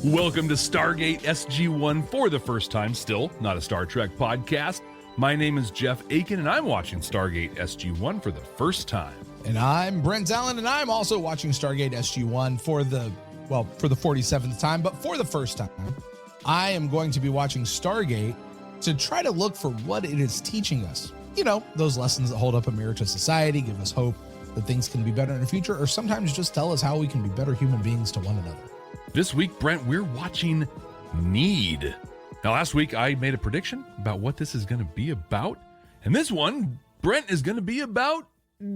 Welcome to Stargate SG-1 for the first time, still not a Star Trek podcast. My name is Jeff Akin, and I'm watching Stargate SG-1 for the first time. And I'm Brent Allen, and I'm also watching Stargate SG-1 for the 47th time, but for the first time. I am going to be watching Stargate to try to look for what it is teaching us. You know, those lessons that hold up a mirror to society, give us hope that things can be better in the future, or sometimes just tell us how we can be better human beings to one another. This week, Brent, we're watching Need. Now, last week, I made a prediction about what this is going to be about. And this one, Brent, is going to be about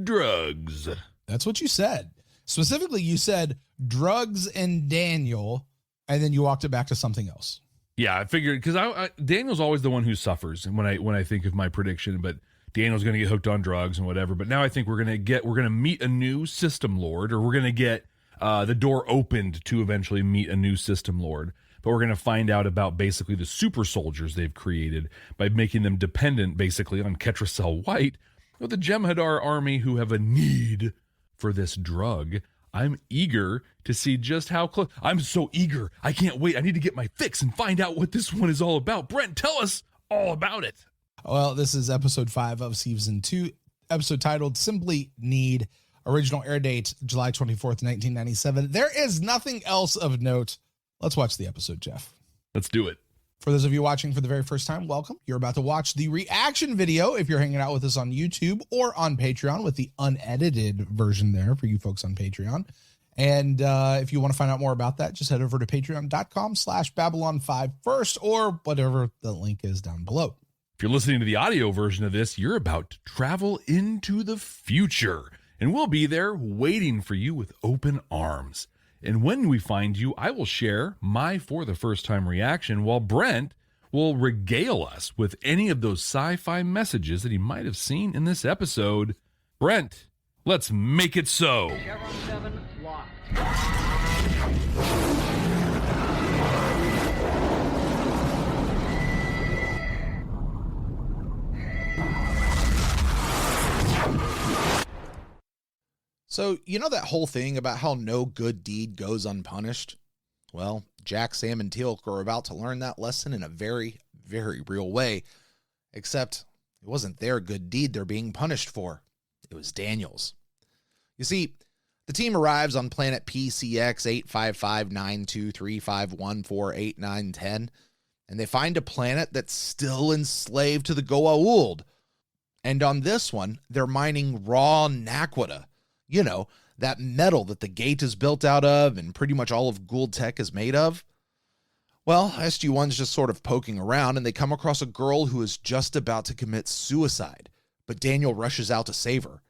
drugs. That's what you said. Specifically, you said drugs and Daniel, and then you walked it back to something else. Yeah, I figured, because Daniel's always the one who suffers when I think of my prediction, but Daniel's going to get hooked on drugs and whatever. But now I think we're going to meet a new system lord, or we're going to get the door opened to eventually meet a new system lord. But we're going to find out about basically the super soldiers they've created by making them dependent basically on Ketracel White, with the Jem'Hadar army who have a need for this drug. I'm eager to see just how close. I'm so eager. I can't wait. I need to get my fix and find out what this one is all about. Brent, tell us all about it. Well, this is episode 5 of season 2, episode titled simply Need. Original air date, July 24th, 1997. There is nothing else of note. Let's watch the episode, Jeff. Let's do it. For those of you watching for the very first time, welcome. You're about to watch the reaction video if you're hanging out with us on YouTube or on Patreon, with the unedited version there for you folks on Patreon. And if you want to find out more about that, just head over to patreon.com/Babylon5 first, or whatever the link is down below. If you're listening to the audio version of this, you're about to travel into the future. And we'll be there waiting for you with open arms. And when we find you, I will share my for the first time reaction, while Brent will regale us with any of those sci-fi messages that he might have seen in this episode. Brent, let's make it so. Chevron 7 locked. So, you know that whole thing about how no good deed goes unpunished? Well, Jack, Sam, and Teal'c are about to learn that lesson in a very, very real way. Except it wasn't their good deed they're being punished for. It was Daniel's. You see, the team arrives on planet PCX 8559235148910, and they find a planet that's still enslaved to the Goa'uld. And on this one, they're mining raw naquita. You know, that metal that the gate is built out of and pretty much all of Goa'uld tech is made of. Well, SG-1's just sort of poking around, and they come across a girl who is just about to commit suicide, but Daniel rushes out to save her.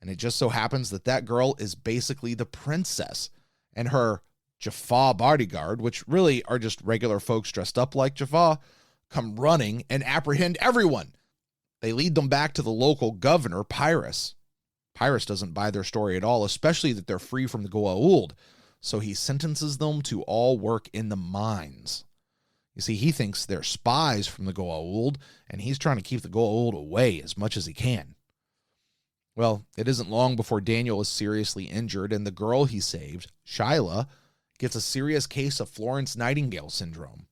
And it just so happens that that girl is basically the princess, and her Jaffa bodyguard, which really are just regular folks dressed up like Jaffa, come running and apprehend everyone. They lead them back to the local governor, Pyrrhus. Pyrrhus doesn't buy their story at all, especially that they're free from the Goa'uld, so he sentences them to all work in the mines. You see, he thinks they're spies from the Goa'uld, and he's trying to keep the Goa'uld away as much as he can. Well, it isn't long before Daniel is seriously injured, and the girl he saved, Shyla, gets a serious case of Florence Nightingale syndrome.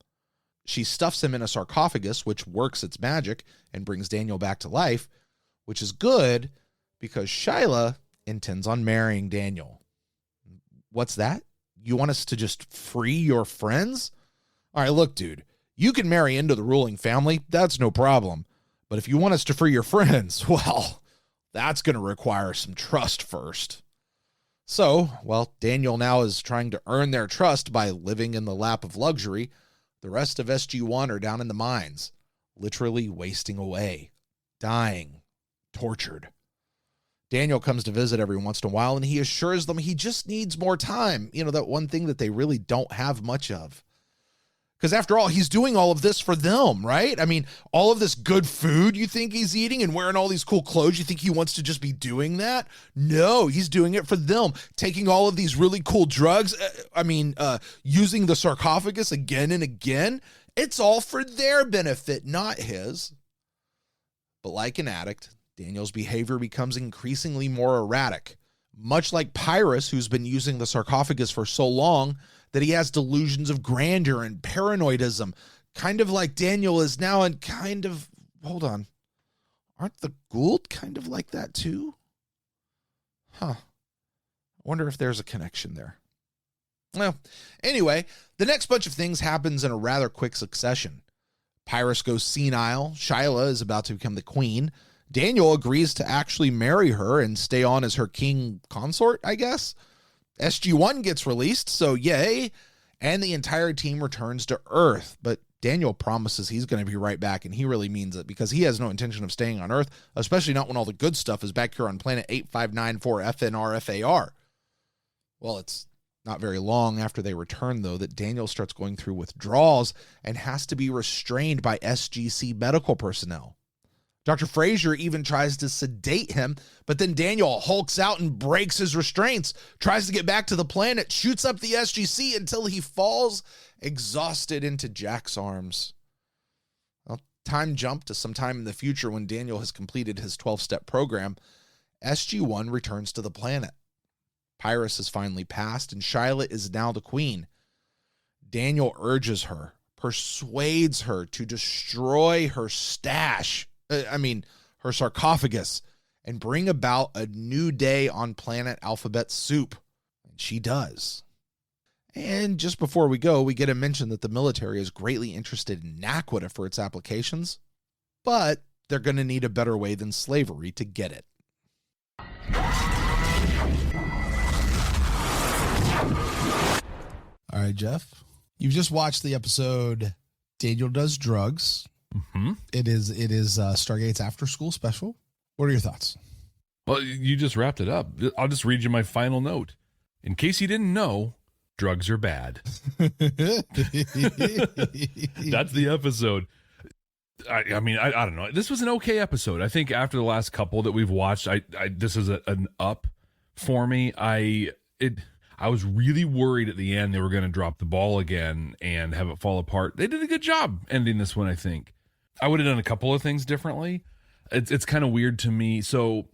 She stuffs him in a sarcophagus, which works its magic and brings Daniel back to life, which is good, because Shyla intends on marrying Daniel. What's that? You want us to just free your friends? All right, look, dude, you can marry into the ruling family. That's no problem. But if you want us to free your friends, well, that's going to require some trust first. So, well, Daniel now is trying to earn their trust by living in the lap of luxury. The rest of SG-1 are down in the mines, literally wasting away, dying, tortured. Daniel comes to visit every once in a while, and he assures them he just needs more time. You know, that one thing that they really don't have much of. Because after all, he's doing all of this for them, right? I mean, all of this good food you think he's eating and wearing all these cool clothes, you think he wants to just be doing that? No, he's doing it for them. Taking all of these really cool drugs, using the sarcophagus again and again. It's all for their benefit, not his. But like an addict, Daniel's behavior becomes increasingly more erratic. Much like Pyrrhus, who's been using the sarcophagus for so long that he has delusions of grandeur and paranoidism, kind of like Daniel is now, and kind of, hold on, aren't the Gould kind of like that too? Huh. I wonder if there's a connection there. Well, anyway, the next bunch of things happens in a rather quick succession. Pyrus goes senile. Shyla is about to become the queen. Daniel agrees to actually marry her and stay on as her king consort, I guess. SG-1 gets released, so yay. And the entire team returns to Earth. But Daniel promises he's going to be right back, and he really means it, because he has no intention of staying on Earth, especially not when all the good stuff is back here on planet 8594 FNRFAR. Well, it's not very long after they return, though, that Daniel starts going through withdrawals and has to be restrained by SGC medical personnel. Dr. Frazier even tries to sedate him, but then Daniel hulks out and breaks his restraints, tries to get back to the planet, shoots up the SGC until he falls exhausted into Jack's arms. Well, time jump to sometime in the future when Daniel has completed his 12-step program. SG-1 returns to the planet. Pyrus has finally passed, and Shyla is now the queen. Daniel urges her, persuades her to destroy her her sarcophagus, and bring about a new day on planet Alphabet Soup. And she does. And just before we go, we get a mention that the military is greatly interested in Naquita for its applications, but they're going to need a better way than slavery to get it. All right, Jeff, you've just watched the episode Daniel Does Drugs. Mm-hmm. It is Stargate's after school special. What are your thoughts? Well, you just wrapped it up. I'll just read you my final note. In case you didn't know, drugs are bad. That's the episode. I don't know. This was an okay episode. I think after the last couple that we've watched, this is an up for me. I was really worried at the end they were going to drop the ball again and have it fall apart. They did a good job ending this one, I think. I would have done a couple of things differently. It's kind of weird to me. So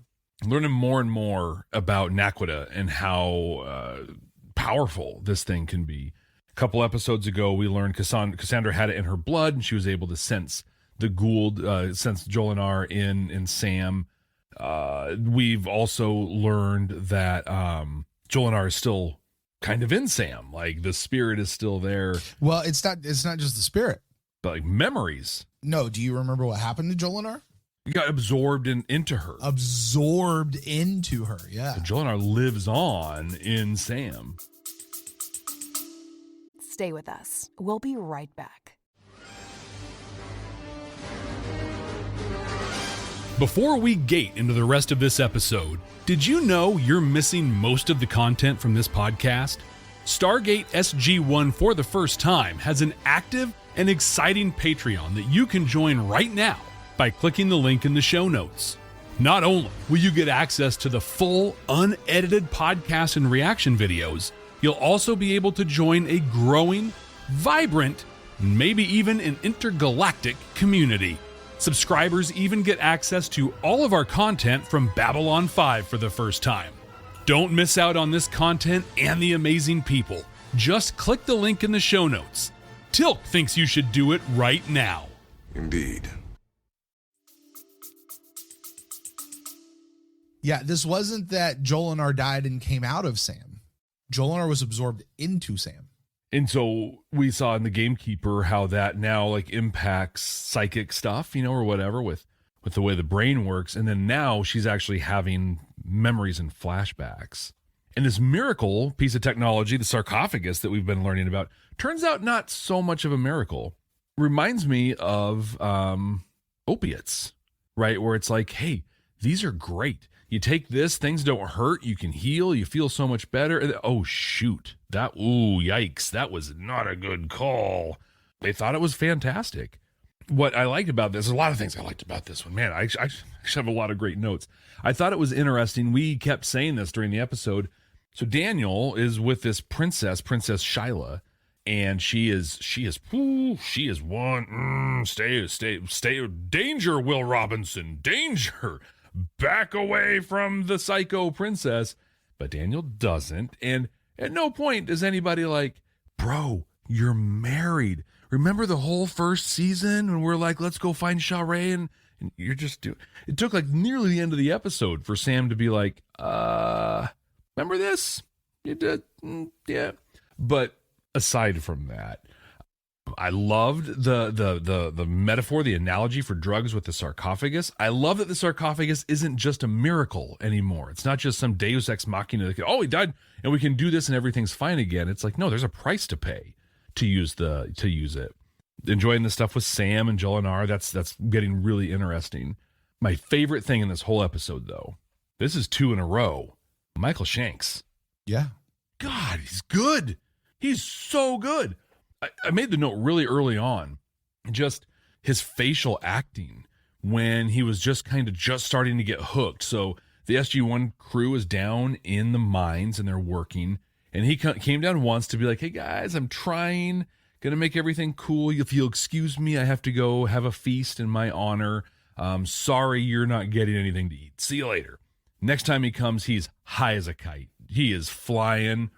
learning more and more about Naquita and how powerful this thing can be. A couple episodes ago, we learned Cassandra had it in her blood, and she was able to sense the Gould, sense Jolinar in Sam. We've also learned that Jolinar is still kind of in Sam. Like, the spirit is still there. Well, it's not just the spirit. But like memories. No, do you remember what happened to Jolinar? He got absorbed into her. Absorbed into her, yeah. So Jolinar lives on in Sam. Stay with us. We'll be right back. Before we gate into the rest of this episode, did you know you're missing most of the content from this podcast? Stargate SG-1 for the first time has an active and exciting Patreon that you can join right now by clicking the link in the show notes. Not only will you get access to the full, unedited podcast and reaction videos, you'll also be able to join a growing, vibrant, maybe even an intergalactic community. Subscribers even get access to all of our content from Babylon 5 for the first time. Don't miss out on this content and the amazing people. Just click the link in the show notes. Tilk thinks you should do it right now. Indeed. Yeah, this wasn't that Jolinar died and came out of Sam. Jolinar was absorbed into Sam. And so we saw in the Gamekeeper how that now like impacts psychic stuff, or whatever with the way the brain works. And then now she's actually having memories and flashbacks. And this miracle piece of technology, the sarcophagus that we've been learning about, turns out not so much of a miracle. Reminds me of opiates, right? Where it's like, hey, these are great. You take this, things don't hurt, you can heal, you feel so much better. Oh, shoot. Yikes. That was not a good call. They thought it was fantastic. What I liked about this, there's a lot of things I liked about this one. Man, I should have a lot of great notes. I thought it was interesting. We kept saying this during the episode. So Daniel is with this Princess Shyla, and she is one. Stay. Danger, Will Robinson. Danger. Back away from the psycho princess. But Daniel doesn't. And at no point does anybody like bro, you're married. Remember the whole first season when we're like, let's go find Sha'Ray, and you're just doing. It took like nearly the end of the episode for Sam to be like, remember this? You did, yeah. But aside from that, I loved the metaphor, the analogy for drugs with the sarcophagus. I love that the sarcophagus isn't just a miracle anymore. It's not just some Deus ex machina that he died and we can do this and everything's fine again. It's like, no, there's a price to pay to use it. Enjoying the stuff with Sam and Jolinar, that's getting really interesting. My favorite thing in this whole episode, though, this is 2 in a row. Michael Shanks. Yeah. God, he's good. He's so good. I made the note really early on, just his facial acting when he was just starting to get hooked. So the SG-1 crew is down in the mines and they're working. And he came down once to be like, hey guys, I'm trying, going to make everything cool. If you'll excuse me, I have to go have a feast in my honor. Sorry, you're not getting anything to eat. See you later. Next time he comes, he's high as a kite. He is flying,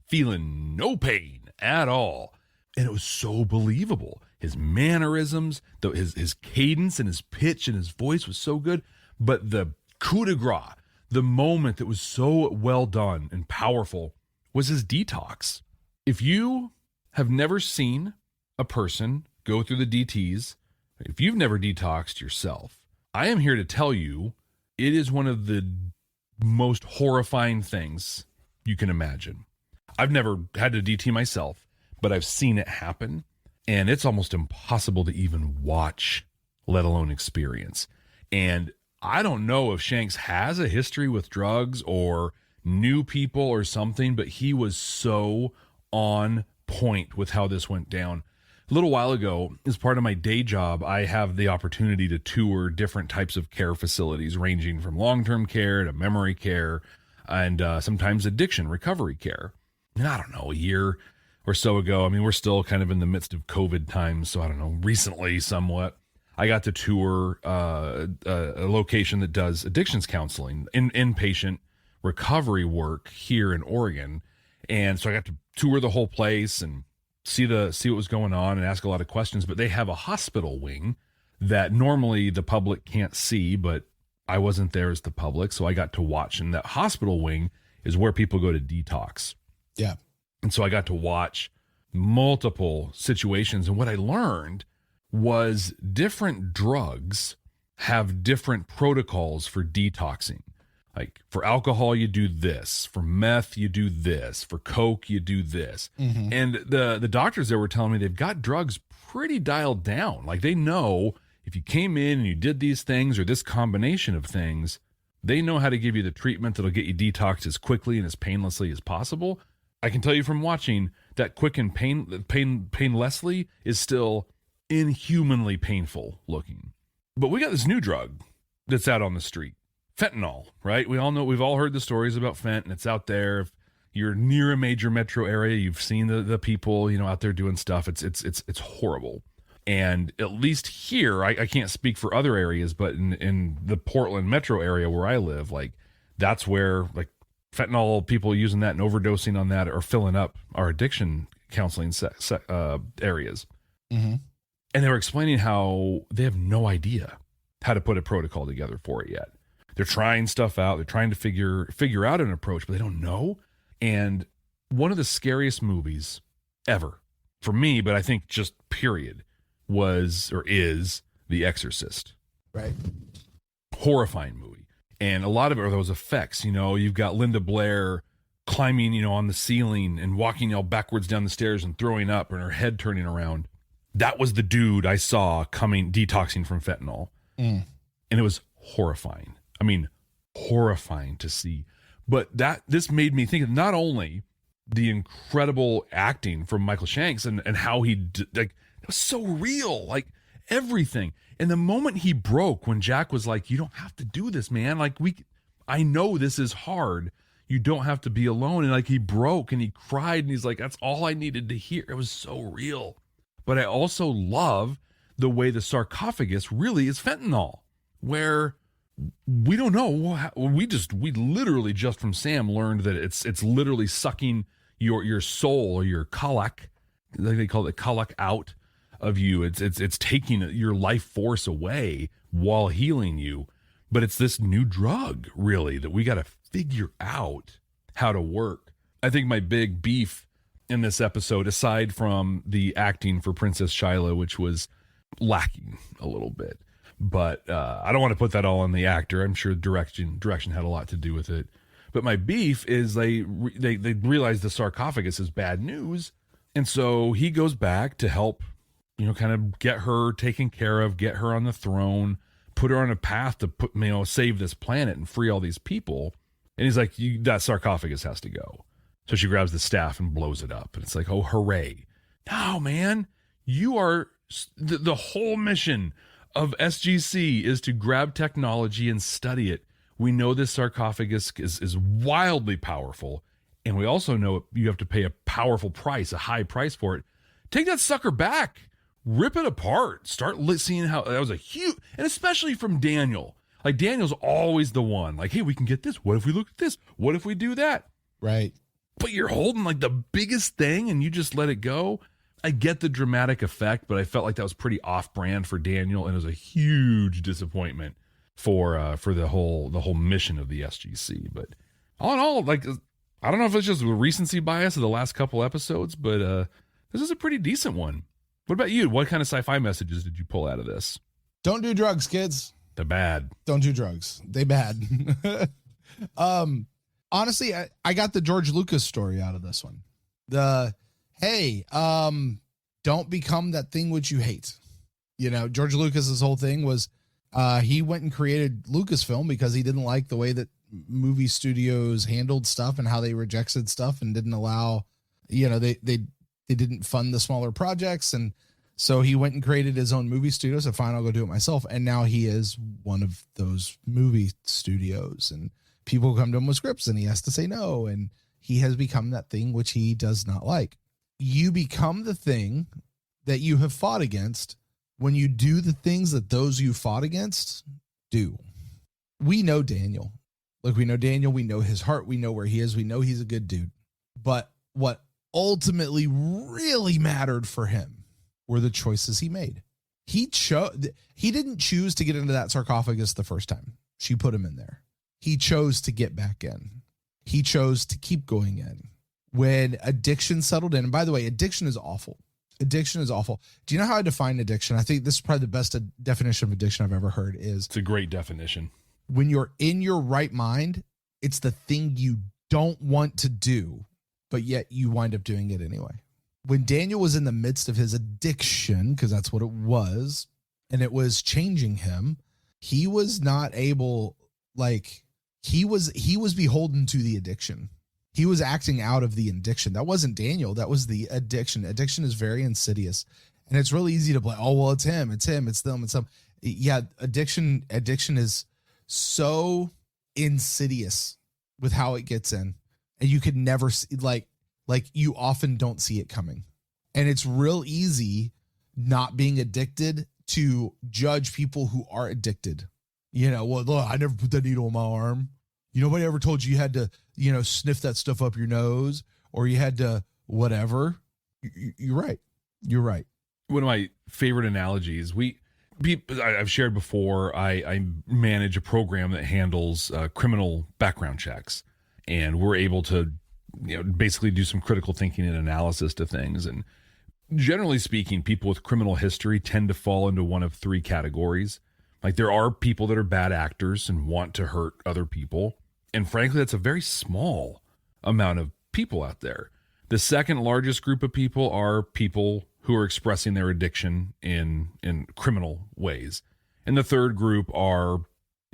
feeling no pain at all. And it was so believable. His mannerisms, his cadence and his pitch and his voice was so good. But the coup de grace, the moment that was so well done and powerful, was his detox. If you have never seen a person go through the DTs, if you've never detoxed yourself, I am here to tell you it is one of the most horrifying things you can imagine. I've never had to DT myself, but I've seen it happen, and it's almost impossible to even watch, let alone experience. And I don't know if Shanks has a history with drugs or knew people or something, but he was so on point with how this went down. A little while ago, as part of my day job, I have the opportunity to tour different types of care facilities, ranging from long-term care to memory care and sometimes addiction recovery care. And I don't know, a year or so ago, I mean, we're still kind of in the midst of COVID times, so I don't know, recently somewhat, I got to tour a location that does addictions counseling, inpatient recovery work here in Oregon. And so I got to tour the whole place and see what was going on and ask a lot of questions. But they have a hospital wing that normally the public can't see, but I wasn't there as the public, so I got to watch. And that hospital wing is where people go to detox. Yeah. And so I got to watch multiple situations. And what I learned was different drugs have different protocols for detoxing. Like for alcohol, you do this. For meth, you do this. For coke, you do this. Mm-hmm. And the doctors there were telling me they've got drugs pretty dialed down. Like they know if you came in and you did these things or this combination of things, they know how to give you the treatment that'll get you detoxed as quickly and as painlessly as possible. I can tell you from watching that quick and painlessly is still inhumanly painful looking. But we got this new drug that's out on the street. Fentanyl, right? We all know, we've all heard the stories about fent, and it's out there. If you're near a major metro area, you've seen the people, out there doing stuff. It's horrible. And at least here, I can't speak for other areas, but in the Portland metro area where I live, like that's where like fentanyl people using that and overdosing on that are filling up our addiction counseling areas. Mm-hmm. And they were explaining how they have no idea how to put a protocol together for it yet. They're trying stuff out. They're trying to figure out an approach, but they don't know. And one of the scariest movies ever for me, but I think just period, was or is The Exorcist. Right. Horrifying movie. And a lot of it are those effects. You've got Linda Blair climbing, on the ceiling and walking all backwards down the stairs and throwing up and her head turning around. That was the dude I saw detoxing from fentanyl. And it was horrifying. I mean, horrifying to see. But this made me think of not only the incredible acting from Michael Shanks and how it was so real, like everything. And the moment he broke, when Jack was like, you don't have to do this, man. Like I know this is hard. You don't have to be alone. And like he broke and he cried and he's like, that's all I needed to hear. It was so real. But I also love the way the sarcophagus really is fentanyl, where we don't know. We literally just from Sam learned that it's literally sucking, your soul or your kalak, like they call it kalak, out of you. It's taking your life force away while healing you. But it's this new drug, really, that we got to figure out how to work. I think my big beef in this episode, aside from the acting for Princess Shyla, which was lacking a little bit, but I don't want to put that all on the actor. I'm sure direction had a lot to do with it. But my beef is they realize the sarcophagus is bad news, and so he goes back to help, kind of get her taken care of, get her on the throne, put her on a path to save this planet and free all these people. And he's like, that sarcophagus has to go. So she grabs the staff and blows it up. And it's like, oh, hooray. No, man, you are the whole mission of SGC is to grab technology and study it. We know this sarcophagus is wildly powerful. And we also know you have to pay a powerful price, a high price for it. Take that sucker back. Rip it apart. Start seeing how that was a huge, and especially from Daniel. Like, Daniel's always the one. Like, hey, we can get this. What if we look at this? What if we do that? Right. But you're holding like the biggest thing and you just let it go. I get the dramatic effect, but I felt like that was pretty off-brand for Daniel, and it was a huge disappointment for the whole mission of the SGC. But all in all, like, I don't know if it's just a recency bias of the last couple episodes, but this is a pretty decent one. What about you? What kind of sci-fi messages did you pull out of this? Don't do drugs, kids. They're bad. Don't do drugs. They bad. Honestly, I got the George Lucas story out of this one. Don't become that thing which you hate. George Lucas's whole thing was he went and created Lucasfilm because he didn't like the way that movie studios handled stuff and how they rejected stuff and didn't allow, they didn't fund the smaller projects. And so he went and created his own movie studio. So fine, I'll go do it myself. And now he is one of those movie studios, and people come to him with scripts and he has to say no. And he has become that thing which he does not like. You become the thing that you have fought against when you do the things that those you fought against do. We know Daniel. Look, we know Daniel. We know his heart. We know where he is. We know he's a good dude. But what ultimately really mattered for him were the choices he made. He didn't choose to get into that sarcophagus the first time. She put him in there. He chose to get back in. He chose to keep going in. When addiction settled in, and by the way, addiction is awful. Addiction is awful. Do you know how I define addiction? I think this is probably the best definition of addiction I've ever heard is. It's a great definition. When you're in your right mind, it's the thing you don't want to do, but yet you wind up doing it anyway. When Daniel was in the midst of his addiction, because that's what it was, and it was changing him, he was not able, he was beholden to the addiction. He was acting out of the addiction. That wasn't Daniel. That was the addiction. Addiction is very insidious, and it's really easy to blame. Oh, well, it's him, it's them, it's them. Yeah. Addiction is so insidious with how it gets in, and you could never see, like you often don't see it coming. And it's real easy not being addicted to judge people who are addicted. Well, look, I never put that needle in my arm. Nobody ever told you had to, sniff that stuff up your nose, or you had to whatever. You're right. You're right. One of my favorite analogies, I've shared before, I manage a program that handles criminal background checks, and we're able to, basically do some critical thinking and analysis to things. And generally speaking, people with criminal history tend to fall into one of three categories. Like, there are people that are bad actors and want to hurt other people. And frankly, that's a very small amount of people out there. The second largest group of people are people who are expressing their addiction in criminal ways. And the third group are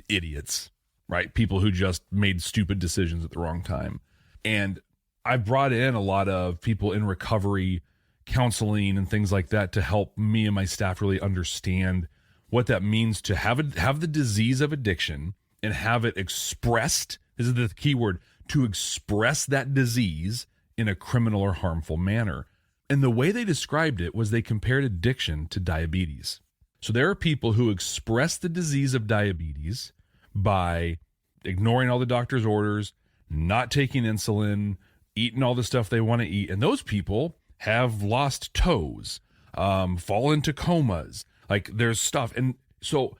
idiots, right? People who just made stupid decisions at the wrong time. And I've brought in a lot of people in recovery, counseling, and things like that to help me and my staff really understand what that means to have the disease of addiction and have it expressed. This is the key word, to express that disease in a criminal or harmful manner. And the way they described it was they compared addiction to diabetes. So there are people who express the disease of diabetes by ignoring all the doctor's orders, not taking insulin, eating all the stuff they want to eat. And those people have lost toes, fall into comas. Like there's stuff. And so,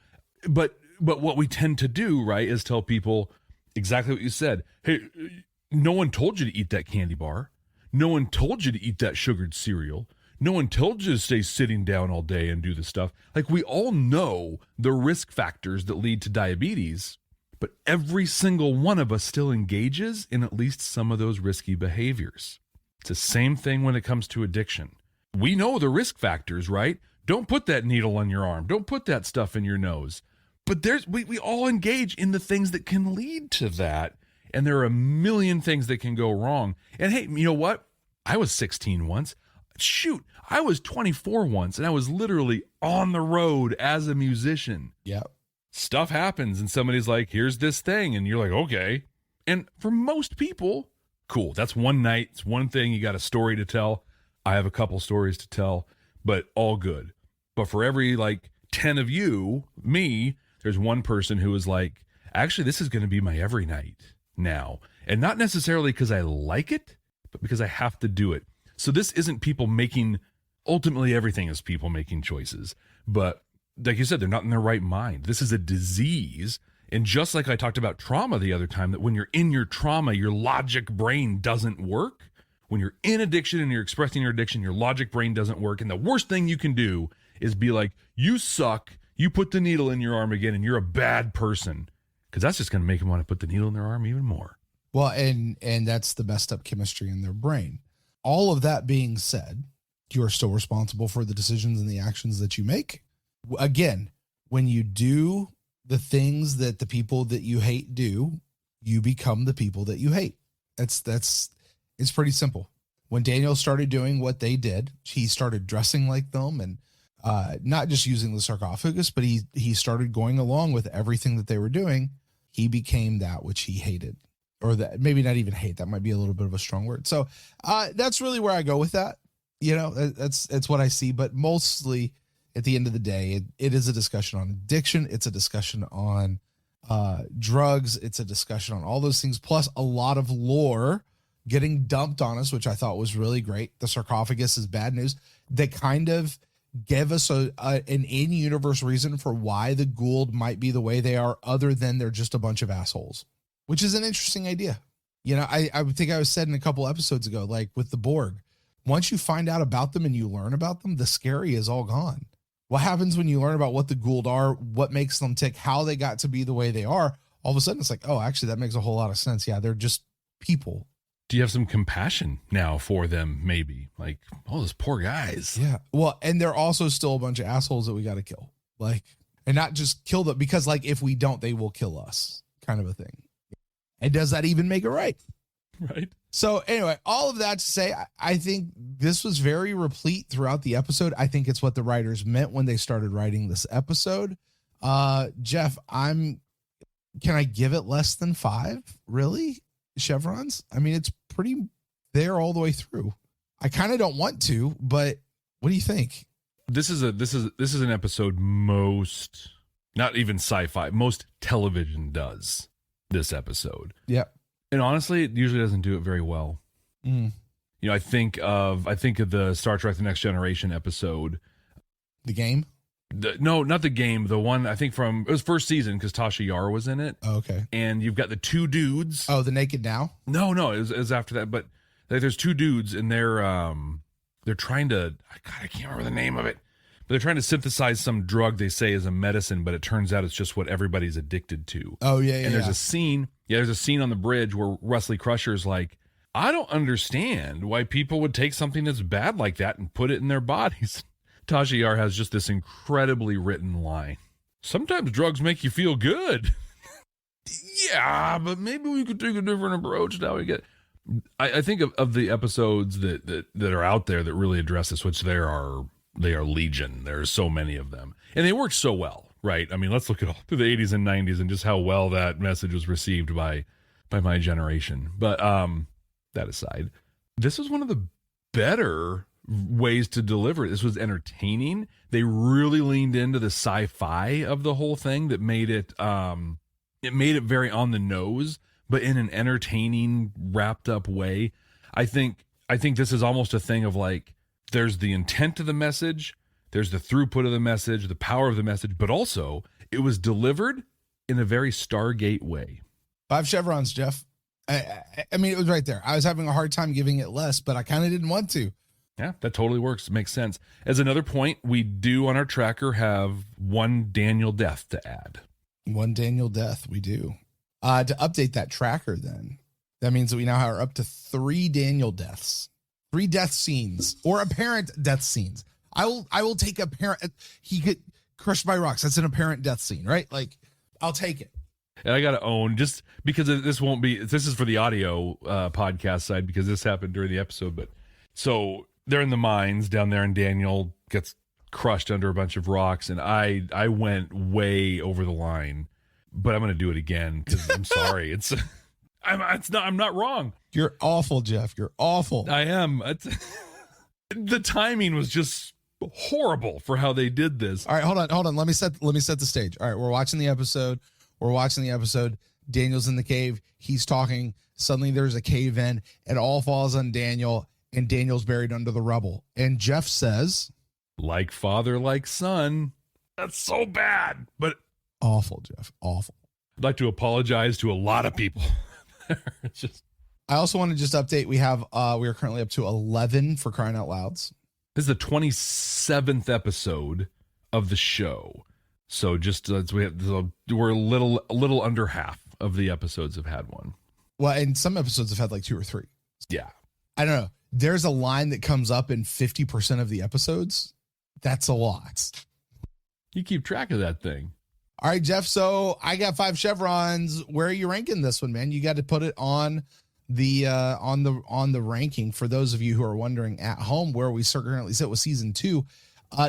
but what we tend to do, right, is tell people exactly what you said. Hey, no one told you to eat that candy bar. No one told you to eat that sugared cereal. No one told you to stay sitting down all day and do the stuff. Like, we all know the risk factors that lead to diabetes, but every single one of us still engages in at least some of those risky behaviors. It's the same thing when it comes to addiction. We know the risk factors, right? Don't put that needle on your arm. Don't put that stuff in your nose. But we all engage in the things that can lead to that. And there are a million things that can go wrong. And hey, you know what? I was 16 once. Shoot, I was 24 once, and I was literally on the road as a musician. Yep. Stuff happens, and somebody's like, here's this thing, and you're like, okay. And for most people, cool. That's one night. It's one thing. You got a story to tell. I have a couple stories to tell, but all good. But for every, 10 of you, me, there's one person who is like, actually, this is going to be my every night now. And not necessarily because I like it, but because I have to do it. So this isn't people making, ultimately everything is people making choices. But like you said, they're not in their right mind. This is a disease. And just like I talked about trauma the other time, that when you're in your trauma, your logic brain doesn't work. When you're in addiction and you're expressing your addiction, your logic brain doesn't work. And the worst thing you can do is be like, you suck. You put the needle in your arm again and you're a bad person. Because that's just going to make them want to put the needle in their arm even more. Well, and that's the messed up chemistry in their brain. All of that being said, you are still responsible for the decisions and the actions that you make. Again, when you do the things that the people that you hate do, you become the people that you hate. It's pretty simple. When Daniel started doing what they did, he started dressing like them and not just using the sarcophagus, but he started going along with everything that they were doing. He became that which he hated. Or that, maybe not even hate, that might be a little bit of a strong word. So that's really where I go with that. You know, that's what I see. But mostly at the end of the day, it is a discussion on addiction. It's a discussion on drugs. It's a discussion on all those things, plus a lot of lore getting dumped on us, which I thought was really great. The sarcophagus is bad news. They kind of give us an in-universe reason for why the Goa'uld might be the way they are, other than they're just a bunch of assholes. Which is an interesting idea. You know, I think I was said in a couple episodes ago, like with the Borg, once you find out about them and you learn about them, the scary is all gone. What happens when you learn about what the Goa'uld are, what makes them tick, how they got to be the way they are, all of a sudden it's like, oh, actually that makes a whole lot of sense. Yeah, they're just people. Do you have some compassion now for them, maybe? Like, oh, those poor guys. Yeah. Well, and they're also still a bunch of assholes that we got to kill. Like, and not just kill them, because if we don't, they will kill us, kind of a thing. And does that even make it right? Right. So anyway, all of that to say, I think this was very replete throughout the episode. I think it's what the writers meant when they started writing this episode. Jeff, can I give it less than 5? Really? Chevrons? I mean, it's pretty there all the way through. I kind of don't want to, but what do you think? This is an episode most, not even sci-fi, most television does. This episode. Yeah. And honestly, it usually doesn't do it very well. You know, I think of the Star Trek The Next Generation episode. The game? No, not the game. The one, I think it was first season, because Tasha Yar was in it. Oh, okay. And you've got the two dudes. Oh, the Naked Now? No, it was after that. But there's two dudes, and they're trying to, God, I can't remember the name of it. But they're trying to synthesize some drug they say is a medicine, but it turns out it's just what everybody's addicted to. Oh, yeah. And there's a scene on the bridge where Wesley Crusher's like, I don't understand why people would take something that's bad like that and put it in their bodies. Tasha Yar has just this incredibly written line. Sometimes drugs make you feel good. Yeah, but maybe we could take a different approach now. I think of the episodes that are out there that really address this, which they are legion. There's so many of them, and they work so well, right? I mean, let's look at all through the 80s and 90s and just how well that message was received by my generation. But that aside, this was one of the better ways to deliver it. This was entertaining. They really leaned into the sci-fi of the whole thing that made it very on the nose, but in an entertaining, wrapped up way. I think this is almost a thing of like, there's the intent of the message, there's the throughput of the message, the power of the message, but also it was delivered in a very Stargate way. 5 chevrons, Jeff. I mean, it was right there. I was having a hard time giving it less, but I kind of didn't want to. Yeah, that totally works. Makes sense. As another point, we do on our tracker have 1 Daniel death to add. 1 Daniel death, we do. To update that tracker then, that means that we now are up to 3 Daniel deaths. 3 death scenes or apparent death scenes. I will take apparent. He get crushed by rocks. That's an apparent death scene, right? Like, I'll take it. And I got to own, just because this won't be, this is for the audio podcast side because this happened during the episode. But so they're in the mines down there and Daniel gets crushed under a bunch of rocks. And I went way over the line, but I'm going to do it again because I'm sorry. I'm not wrong. You're awful, Jeff. You're awful. I am. The timing was just horrible for how they did this. All right, hold on. Let me set the stage. All right, we're watching the episode. Daniel's in the cave. He's talking. Suddenly there's a cave in. It all falls on Daniel, and Daniel's buried under the rubble. And Jeff says, like father, like son. That's so bad. But awful, Jeff. Awful. I'd like to apologize to a lot of people. It's just. I also want to just update. We are currently up to 11 for crying out louds. This is the 27th episode of the show. So just we're a little under half of the episodes have had one. Well, and some episodes have had like 2 or 3. Yeah. I don't know. There's a line that comes up in 50% of the episodes. That's a lot. You keep track of that thing. All right, Jeff. So I got 5 chevrons. Where are you ranking this one, man? You got to put it on the ranking for those of you who are wondering at home where we currently sit with season 2.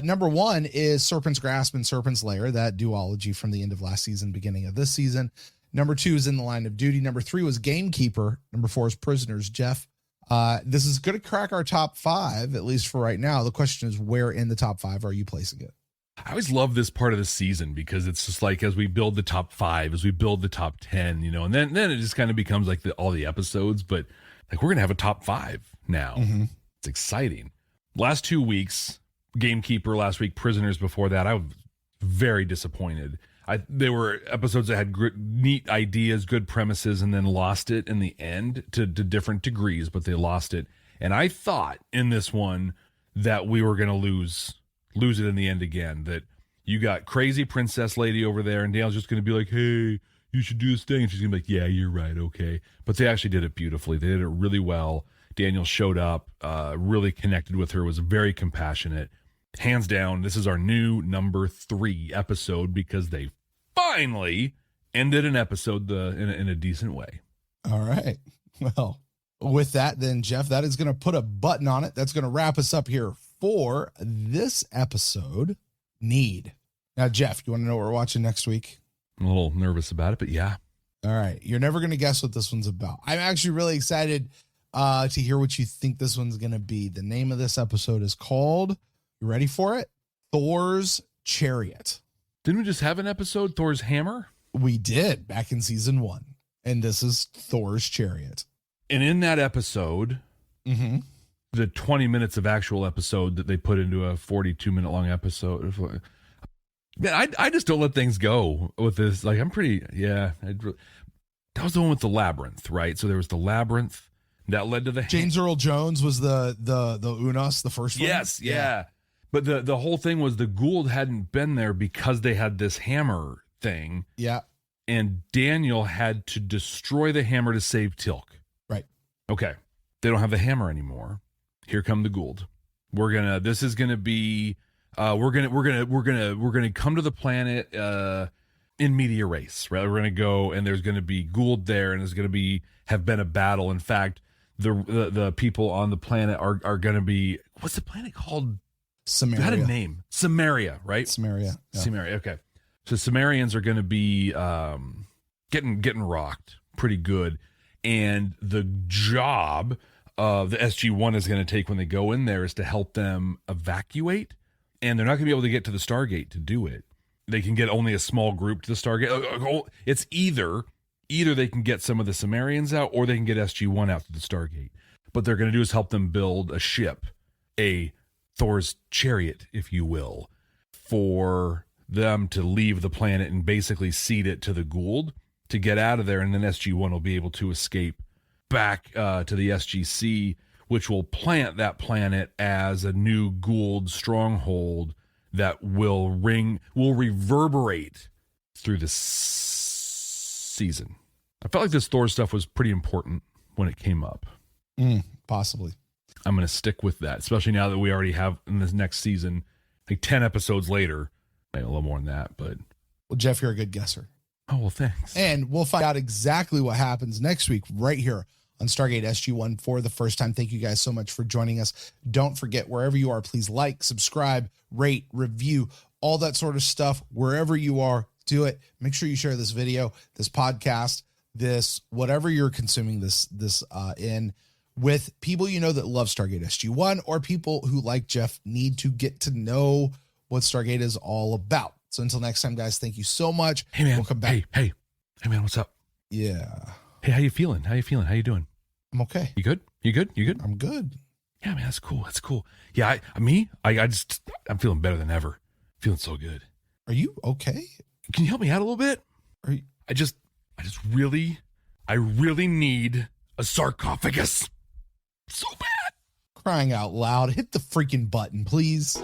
Number 1 is Serpent's Grasp and Serpent's Lair, that duology from the end of last season, beginning of this season. Number 2 is In the Line of Duty. Number 3 was Gamekeeper. Number 4 is Prisoners. Jeff, this is going to crack our top 5, at least for right now. The question is, where in the top 5 are you placing it? I always love this part of the season because it's just like, as we build the top 5, as we build the top 10, and then it just kind of becomes like all the episodes, but like we're going to have a top 5 now. Mm-hmm. It's exciting. Last 2 weeks, Gamekeeper last week, Prisoners before that, I was very disappointed. There were episodes that had neat ideas, good premises, and then lost it in the end to different degrees, but they lost it. And I thought in this one that we were going to lose it in the end again, that you got crazy princess lady over there and Dale's just going to be like, hey, you should do this thing. And she's going to be like, yeah, you're right. Okay. But they actually did it beautifully. They did it really well. Daniel showed up, really connected with her, was very compassionate. Hands down, this is our new number 3 episode because they finally ended an episode in a decent way. All right. Well, with that then, Jeff, that is going to put a button on it. That's going to wrap us up here for this episode. Need. Now, Jeff, you want to know what we're watching next week? I'm a little nervous about it, but yeah. All right. You're never going to guess what this one's about. I'm actually really excited to hear what you think this one's going to be. The name of this episode is called, you ready for it? Thor's Chariot. Didn't we just have an episode, Thor's Hammer? We did back in season 1. And this is Thor's Chariot. And in that episode, the 20 minutes of actual episode that they put into a 42-minute long episode. Man, I just don't let things go with this. Like, I'm pretty, yeah. That was the one with the labyrinth, right? So there was the labyrinth that led to the James Earl Jones was the Unos, the first one. Yes, yeah. But the whole thing was the Gould hadn't been there because they had this hammer thing. Yeah. And Daniel had to destroy the hammer to save Tilk. Right. Okay. They don't have the hammer anymore. Here come the Gould. This is gonna be we're gonna come to the planet in media res, right? We're gonna go and there's gonna be Gould there, and there's gonna have been a battle. In fact, the people on the planet are gonna be, what's the planet called? Samaria. It had a name. Samaria, right? Samaria. Yeah. Samaria. Okay. So Sumerians are gonna be getting rocked pretty good. And the job the SG-1 is going to take when they go in there is to help them evacuate, and they're not going to be able to get to the Stargate to do it. They can get only a small group to the Stargate. It's either they can get some of the Sumerians out, or they can get SG-1 out to the Stargate. but they're going to do is help them build a ship, a Thor's chariot, if you will, for them to leave the planet and basically cede it to the Gould to get out of there. And then SG-1 will be able to escape back to the SGC, which will plant that planet as a new Gould stronghold that will reverberate through the season. I felt like this Thor stuff was pretty important when it came up. Possibly. I'm going to stick with that, especially now that we already have in this next season, like 10 episodes later, maybe a little more than that, but. Well, Jeff, you're a good guesser. Oh, well, thanks. And we'll find out exactly what happens next week right here on Stargate SG-1 for the first time. Thank you guys so much for joining us. Don't forget, wherever you are, please like, subscribe, rate, review, all that sort of stuff. Wherever you are, do it. Make sure you share this video, this podcast, this whatever you're consuming this in, with people you know that love Stargate SG-1, or people who, like Jeff, need to get to know what Stargate is all about. So until next time, guys, thank you so much. Hey, man. We'll come back. Hey, man, what's up? Yeah. Hey, how you feeling? How you you doing? I'm okay. You good? You good? I'm good. Yeah, man, that's cool. Yeah, I'm feeling better than ever. Feeling so good. Are you okay? Can you help me out a little bit? I really need a sarcophagus. So bad. Crying out loud. Hit the freaking button, please.